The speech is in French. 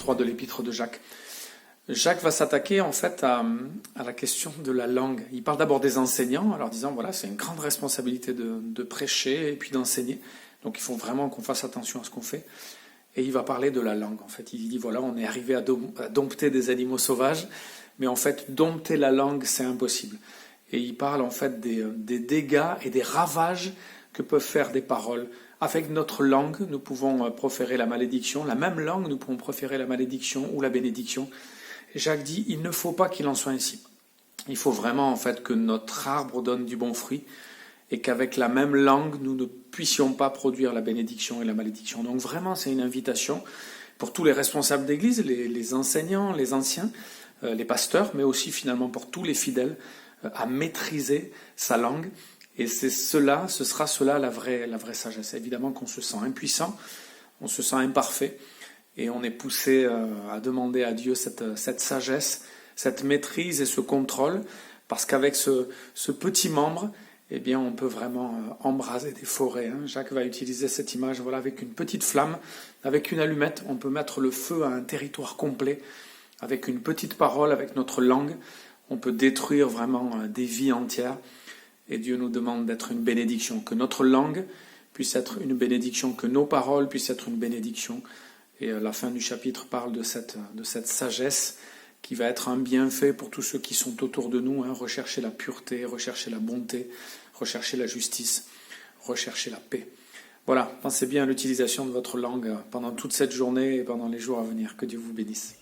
3 de l'épître de Jacques. Jacques va s'attaquer en fait à la question de la langue. Il parle d'abord des enseignants, en leur disant voilà, c'est une grande responsabilité de prêcher et puis d'enseigner. Donc il faut vraiment qu'on fasse attention à ce qu'on fait. Et il va parler de la langue. En fait, il dit voilà, on est arrivé à dompter des animaux sauvages, mais en fait, dompter la langue, c'est impossible. Et il parle en fait des dégâts et des ravages que peuvent faire des paroles. Avec notre langue, nous pouvons proférer la malédiction. La même langue, nous pouvons proférer la malédiction ou la bénédiction. Et Jacques dit, il ne faut pas qu'il en soit ainsi. Il faut vraiment en fait que notre arbre donne du bon fruit et qu'avec la même langue, nous ne puissions pas produire la bénédiction et la malédiction. Donc vraiment, c'est une invitation pour tous les responsables d'église, les enseignants, les anciens, les pasteurs, mais aussi finalement pour tous les fidèles, à maîtriser sa langue. Et ce sera cela la vraie sagesse. Évidemment qu'on se sent impuissant, on se sent imparfait, et on est poussé à demander à Dieu cette sagesse, cette maîtrise et ce contrôle, parce qu'avec ce petit membre, eh bien, on peut vraiment embraser des forêts. Jacques va utiliser cette image, voilà, avec une petite flamme, avec une allumette, on peut mettre le feu à un territoire complet. Avec une petite parole, avec notre langue, on peut détruire vraiment des vies entières. Et Dieu nous demande d'être une bénédiction, que notre langue puisse être une bénédiction, que nos paroles puissent être une bénédiction. Et la fin du chapitre parle de cette sagesse qui va être un bienfait pour tous ceux qui sont autour de nous. Rechercher la pureté, rechercher la bonté, rechercher la justice, rechercher la paix. Voilà, pensez bien à l'utilisation de votre langue pendant toute cette journée et pendant les jours à venir. Que Dieu vous bénisse.